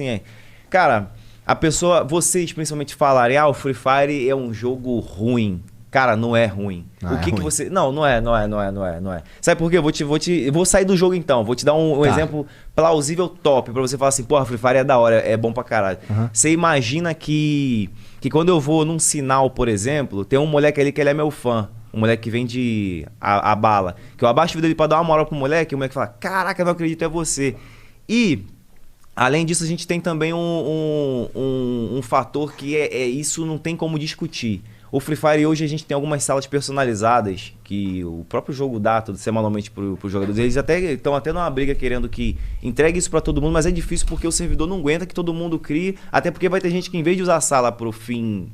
assim, cara, a pessoa, vocês principalmente falarem, o Free Fire é um jogo ruim. Cara, não é ruim. Não, o que é ruim. que você... Não é. Sabe por quê? Eu vou sair do jogo então. Vou te dar um exemplo plausível top pra você falar assim, porra, Free Fire é da hora, é bom pra caralho. Você imagina que quando eu vou num sinal, por exemplo, tem um moleque ali que ele é meu fã. Um moleque que vende a bala. Que eu abaixo o vídeo dele pra dar uma moral pro moleque, e o moleque fala, caraca, não acredito, é você. E... além disso, a gente tem também um fator que isso não tem como discutir. O Free Fire hoje a gente tem algumas salas personalizadas que o próprio jogo dá semanalmente para os jogadores. Eles estão até numa briga querendo que entregue isso para todo mundo, mas é difícil porque o servidor não aguenta que todo mundo crie, até porque vai ter gente que em vez de usar a sala para o fim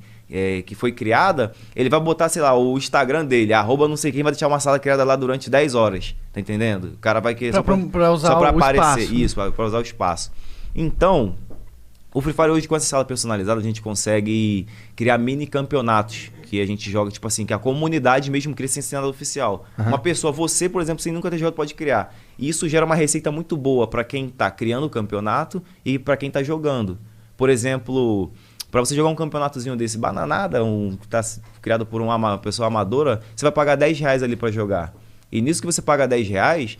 que foi criada, ele vai botar, sei lá, o Instagram dele, @ não sei quem, vai deixar uma sala criada lá durante 10 horas, tá entendendo? O cara vai querer pra usar só para o aparecer, espaço. isso, para usar o espaço. Então, o Free Fire hoje com essa sala personalizada a gente consegue criar mini campeonatos que a gente joga, tipo assim, que a comunidade mesmo cria sem ser nada oficial. Uma pessoa, você, por exemplo, sem nunca ter jogado, pode criar. E isso gera uma receita muito boa para quem tá criando o campeonato e para quem tá jogando. Por exemplo, para você jogar um campeonatozinho desse bananada, que tá criado por uma pessoa amadora, você vai pagar R$10 ali para jogar. E nisso que você paga R$10,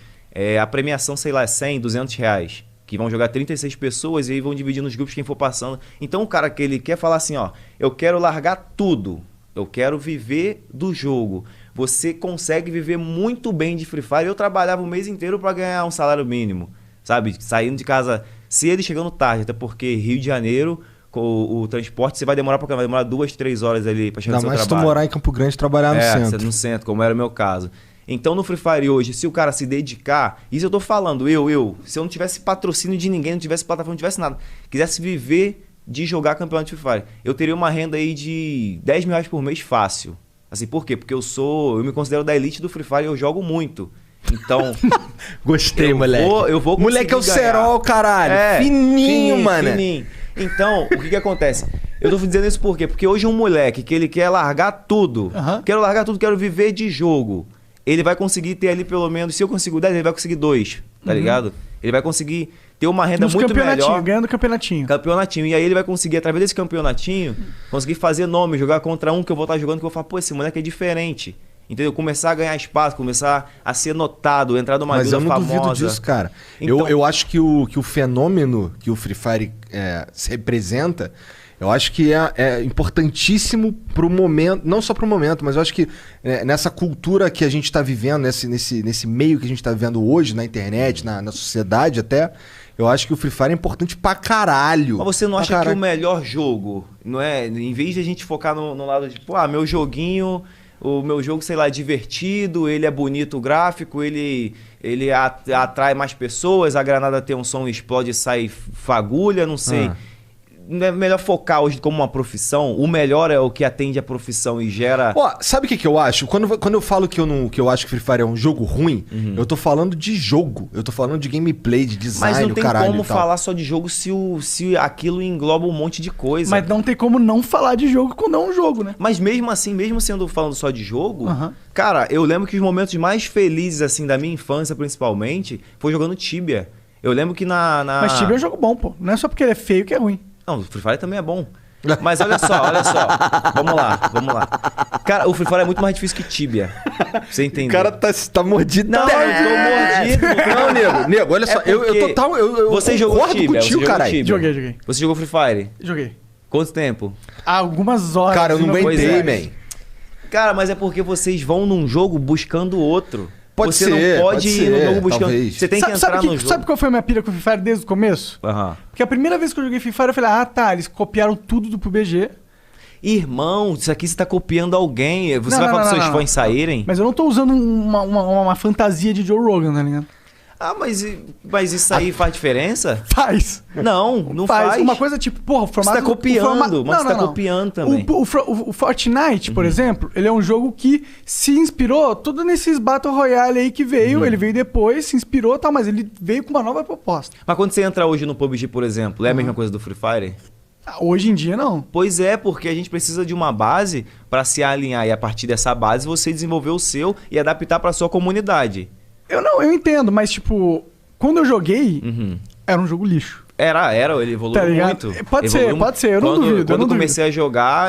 a premiação, sei lá, é 100, R$200. Que vão jogar 36 pessoas e aí vão dividir nos grupos quem for passando. Então o cara que ele quer falar assim, eu quero largar tudo. Eu quero viver do jogo. Você consegue viver muito bem de Free Fire. Eu trabalhava o mês inteiro para ganhar um salário mínimo. Sabe? Saindo de casa cedo e chegando tarde. Até porque Rio de Janeiro, com o transporte, você vai demorar pra vai demorar 2, 3 horas ali para chegar no seu trabalho. Ainda mais se tu morar em Campo Grande e trabalhar no centro. No centro, como era o meu caso. Então no Free Fire hoje, se o cara se dedicar, isso eu tô falando, se eu não tivesse patrocínio de ninguém, não tivesse plataforma, não tivesse nada, quisesse viver de jogar campeonato de Free Fire, eu teria uma renda aí de R$10.000 por mês fácil. Assim, por quê? Porque eu me considero da elite do Free Fire e eu jogo muito. Então... Gostei, moleque. Eu vou moleque é o ganhar. Serol, caralho. Fininho, mano. Fininho. Então, o que acontece? Eu tô dizendo isso por quê? Porque hoje um moleque que ele quer largar tudo, quero viver de jogo. Ele vai conseguir ter ali pelo menos, se eu consigo 10, ele vai conseguir 2, tá ligado? Ele vai conseguir ter uma renda muito melhor. Ganhando campeonatinho. E aí ele vai conseguir, através desse campeonatinho, conseguir fazer nome, jogar contra um que eu vou estar jogando, que eu vou falar, pô, esse moleque é diferente. Entendeu? Começar a ganhar espaço, começar a ser notado, entrar numa guilda famosa. Mas eu não duvido disso, cara. Então, eu acho que o fenômeno que o Free Fire se representa... Eu acho que é importantíssimo pro momento, não só pro momento, mas eu acho que nessa cultura que a gente tá vivendo, nesse meio que a gente tá vivendo hoje, na internet, na sociedade até, eu acho que o Free Fire é importante pra caralho. Mas você não acha que o melhor jogo, não é? Em vez de a gente focar no lado de, meu joguinho, o meu jogo, sei lá, é divertido, ele é bonito o gráfico, ele atrai mais pessoas, a granada tem um som, explode e sai fagulha, não sei. Não é melhor focar hoje como uma profissão? O melhor é o que atende a profissão e gera... Sabe o que eu acho? Quando eu falo que eu acho que Free Fire é um jogo ruim, eu tô falando de jogo. Eu tô falando de gameplay, de design, mas não tem caralho, como falar só de jogo se aquilo engloba um monte de coisa. Mas não tem como não falar de jogo quando é um jogo, né? Mas mesmo assim, mesmo falando só de jogo, cara, eu lembro que os momentos mais felizes, assim, da minha infância, principalmente, foi jogando Tibia. Eu lembro que Mas Tibia é um jogo bom, pô. Não é só porque ele é feio que é ruim. Não, o Free Fire também é bom. Mas olha só. Vamos lá. Cara, o Free Fire é muito mais difícil que Tibia. Pra você entender. O cara tá mordido. Não, eu tô mordido. Não, nego, olha só. Você jogou Tibia? Joguei. Você jogou Free Fire? Joguei. Quanto tempo? Algumas horas. Cara, eu não aguentei, man. Cara, mas é porque vocês vão num jogo buscando outro. Você não pode ir no jogo buscando. Talvez. Você tem que entrar no jogo. Sabe qual foi a minha pira com o Free Fire desde o começo? Porque a primeira vez que eu joguei Free Fire, eu falei, eles copiaram tudo do PUBG. Irmão, isso aqui você tá copiando alguém. Você vai falar pros seus fãs saírem? Mas eu não tô usando uma fantasia de Joe Rogan, tá ligado? Mas isso aí faz diferença? Faz. Não faz. Uma coisa tipo, porra, o formato... Você tá copiando, mas você tá copiando também. O Fortnite, por exemplo, ele é um jogo que se inspirou tudo nesses Battle Royale aí que veio. Ele veio depois, se inspirou e tal, mas ele veio com uma nova proposta. Mas quando você entra hoje no PUBG, por exemplo, é a mesma coisa do Free Fire? Hoje em dia, não. Pois é, porque a gente precisa de uma base pra se alinhar e a partir dessa base você desenvolver o seu e adaptar pra sua comunidade. Eu entendo, mas tipo, quando eu joguei, era um jogo lixo. Ele evoluiu Tá ligado? muito. Pode ser, eu não duvido. Quando eu comecei a jogar,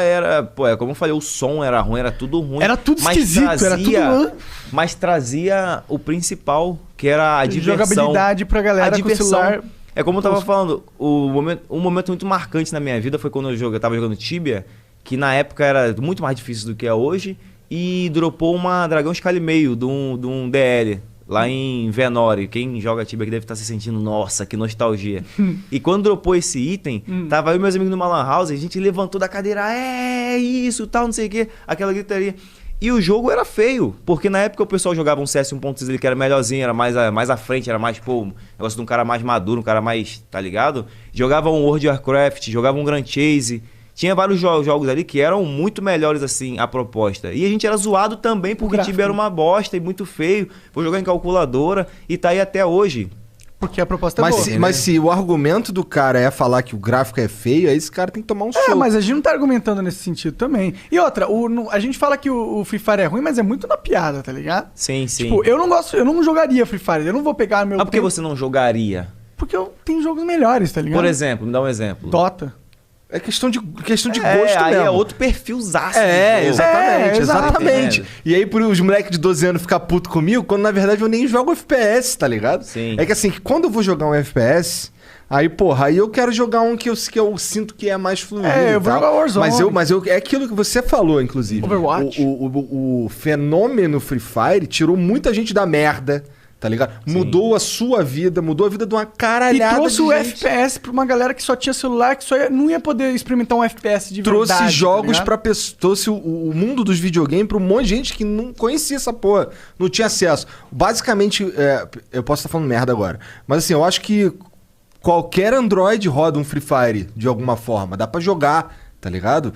como eu falei, o som era ruim, era tudo ruim. Era tudo esquisito, era tudo... Mas trazia o principal, que era a diversão. Jogabilidade pra galera com o celular. É como eu tava falando, um momento muito marcante na minha vida foi quando eu tava jogando Tibia, que na época era muito mais difícil do que é hoje, e dropou uma Dragão Escala e meio de um DL. Lá em Venore, quem joga Tibia aqui deve estar se sentindo, nossa, que nostalgia. E quando dropou esse item, tava eu e meus amigos numa lan house, a gente levantou da cadeira, isso, tal, não sei o que, aquela gritaria. E o jogo era feio, porque na época o pessoal jogava um CS 1.6 ali que era melhorzinho, era mais à frente, era mais, um negócio de um cara mais maduro, um cara mais, tá ligado? Jogava um World of Warcraft, jogava um Grand Chase... Tinha vários jogos ali que eram muito melhores, assim, a proposta. E a gente era zoado também porque o Tibia era uma bosta e muito feio. Vou jogar em calculadora e tá aí até hoje. Porque a proposta é boa. Mas se o argumento do cara é falar que o gráfico é feio, aí esse cara tem que tomar um soco. Mas a gente não tá argumentando nesse sentido também. E outra, a gente fala que o Free Fire é ruim, mas é muito na piada, tá ligado? Sim. Tipo, eu não jogaria Free Fire. Eu não vou pegar meu... Por que você não jogaria? Porque eu tenho jogos melhores, tá ligado? Por exemplo, me dá um exemplo. Dota. É questão de gosto aí mesmo. É outro perfilzaço. Exatamente. E aí, por os moleques de 12 anos ficar puto comigo, quando na verdade eu nem jogo FPS, tá ligado? Sim. É que assim, quando eu vou jogar um FPS, aí eu quero jogar um que eu sinto que é mais fluido. Eu vou jogar Warzone. Mas é aquilo que você falou, inclusive. Overwatch. O fenômeno Free Fire tirou muita gente da merda. Tá ligado? Sim. Mudou a sua vida, mudou a vida de uma caralhada de gente. E trouxe o FPS pra uma galera que só tinha celular, que não ia poder experimentar um FPS de verdade. Trouxe jogos pra pessoas, trouxe o mundo dos videogames pra um monte de gente que não conhecia essa porra, não tinha acesso. Basicamente, eu posso estar falando merda agora, mas assim, eu acho que qualquer Android roda um Free Fire de alguma forma, dá pra jogar. Tá ligado?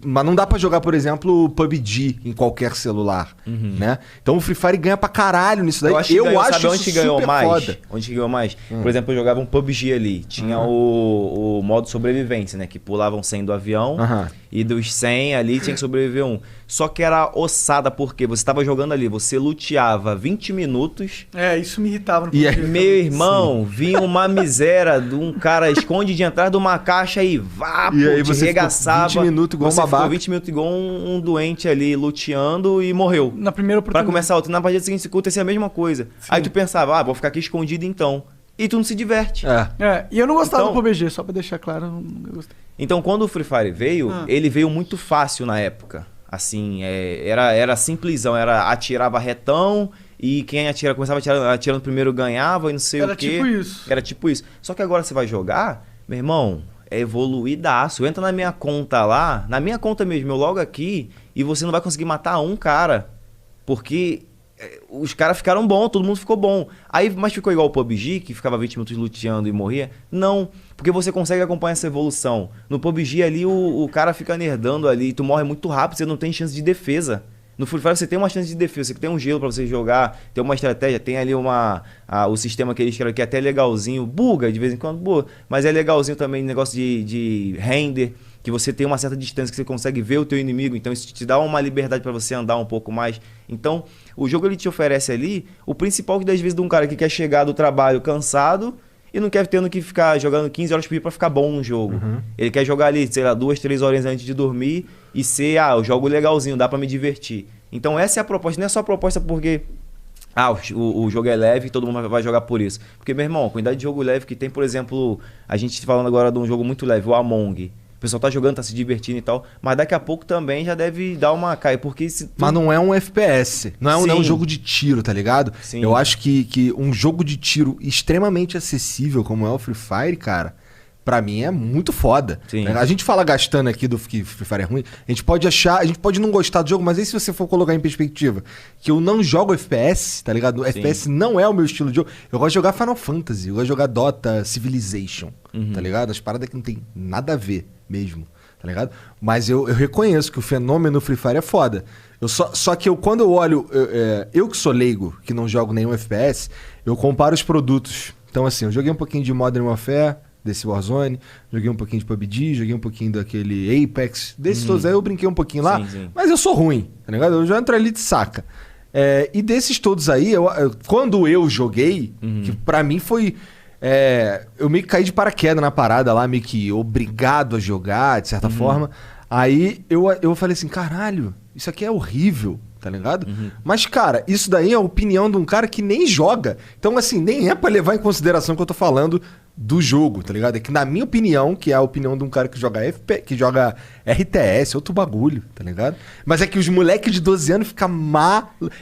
Mas não dá pra jogar, por exemplo, PUBG em qualquer celular, né? Então o Free Fire ganha pra caralho nisso daí. Eu acho onde ganhou mais? Foda. Onde ganhou mais? Por exemplo, eu jogava um PUBG ali. Tinha o modo sobrevivência, né? Que pulavam 100 do avião. E dos 100 ali tinha que sobreviver um. Só que era ossada, porque você tava jogando ali, você luteava 20 minutos. Isso me irritava no PUBG. Meu irmão, vinha uma miséria de um cara esconde de entrar de uma caixa e aí você regaçava. 20 minutos igual você uma babaca. Ficou 20 minutos igual um doente ali, luteando e morreu. Na primeira oportunidade. Pra começar outra. Na partida seguinte acontecia a mesma coisa. Sim. Aí tu pensava, vou ficar aqui escondido então. E tu não se diverte. E eu não gostava do PUBG, só pra deixar claro, eu não gostei. Então, quando o Free Fire veio, ele veio muito fácil na época. Assim, era simplesão, atirava retão e quem começava atirando primeiro ganhava e não sei o quê. Era tipo isso. Só que agora você vai jogar, meu irmão, é evoluidaço. Entra na minha conta lá, na minha conta mesmo, eu logo aqui, e você não vai conseguir matar um cara, porque os caras ficaram bons, todo mundo ficou bom. Mas ficou igual o PUBG, que ficava 20 minutos luteando e morria? Não, porque você consegue acompanhar essa evolução. No PUBG ali, o cara fica nerdando ali, tu morre muito rápido, você não tem chance de defesa. No Free Fire você tem uma chance de defesa, você tem um gelo pra você jogar, tem uma estratégia, tem ali o sistema que eles criaram que é até legalzinho, buga de vez em quando, mas é legalzinho também, negócio de render, que você tem uma certa distância que você consegue ver o teu inimigo, então isso te dá uma liberdade para você andar um pouco mais. Então, o jogo ele te oferece ali o principal que das vezes de um cara que quer chegar do trabalho cansado e não quer tendo que ficar jogando 15 horas por dia para ficar bom no jogo. Ele quer jogar ali, sei lá, 2, 3 horas antes de dormir e ser, eu jogo legalzinho, dá para me divertir. Então essa é a proposta, não é só a proposta porque o jogo é leve e todo mundo vai jogar por isso. Porque, meu irmão, a quantidade de jogo leve que tem, por exemplo, a gente falando agora de um jogo muito leve, o Among. O pessoal tá jogando, tá se divertindo e tal, mas daqui a pouco também já deve dar uma caia, porque... Mas não é um FPS, não é um jogo de tiro, tá ligado? Sim. Eu acho que um jogo de tiro extremamente acessível, como é o Free Fire, cara, pra mim é muito foda. Sim. A gente fala gastando aqui do que Free Fire é ruim, a gente pode não gostar do jogo, mas aí se você for colocar em perspectiva que eu não jogo FPS, tá ligado? Sim. FPS não é o meu estilo de jogo. Eu gosto de jogar Final Fantasy, eu gosto de jogar Dota, Civilization, tá ligado? As paradas que não tem nada a ver mesmo, tá ligado? Mas eu reconheço que o fenômeno Free Fire é foda. Só que quando eu olho, eu que sou leigo, que não jogo nenhum FPS, eu comparo os produtos. Então assim, eu joguei um pouquinho de Modern Warfare, desse Warzone, joguei um pouquinho de PUBG, joguei um pouquinho daquele Apex, desses todos aí eu brinquei um pouquinho lá, mas eu sou ruim, tá ligado? Eu já entro ali de saca. E desses todos aí, quando eu joguei, que pra mim foi... eu meio que caí de paraquedas na parada lá, meio que obrigado a jogar, de certa forma. Aí eu falei assim, caralho, isso aqui é horrível, tá ligado? Mas, cara, isso daí é a opinião de um cara que nem joga. Então, assim, nem é pra levar em consideração que eu tô falando do jogo, tá ligado? É que na minha opinião, que é a opinião de um cara que joga que joga RTS, outro bagulho, tá ligado? Mas é que os moleques de 12 anos ficam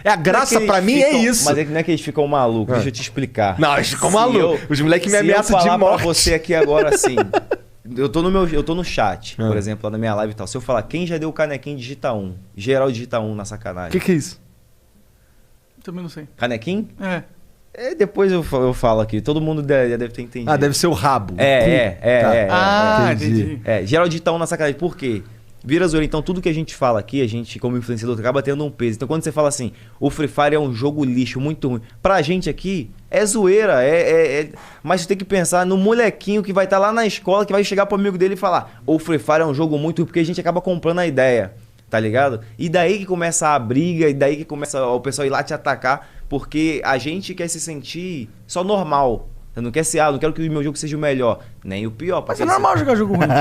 a graça pra mim é isso. Mas não é que eles ficam malucos, deixa eu te explicar. Não, eles ficam malucos. Os moleques me ameaçam de morte. Se eu falar pra você aqui agora assim, eu tô no chat, por exemplo, lá na minha live e tal. Se eu falar, quem já deu canequinho, digita 1. Geral digita 1 na sacanagem. O que é isso? Também não sei. Canequinho? Depois eu falo aqui. Todo mundo deve ter entendido. Ah, deve ser o rabo. Entendi. Geral digita 1 na sacanagem. Por quê? Vira zoeira. Então, tudo que a gente fala aqui, a gente, como influenciador, acaba tendo um peso. Então, quando você fala assim, o Free Fire é um jogo lixo, muito ruim. Pra gente aqui, é zoeira. Mas você tem que pensar no molequinho que vai estar lá na escola, que vai chegar pro amigo dele e falar, o Free Fire é um jogo muito ruim, porque a gente acaba comprando a ideia. Tá ligado? E daí que começa a briga, e daí que começa o pessoal ir lá te atacar, porque a gente quer se sentir só normal. Eu não quero ser, não quero que o meu jogo seja o melhor, nem o pior. Mas é normal jogar jogo ruim, pô.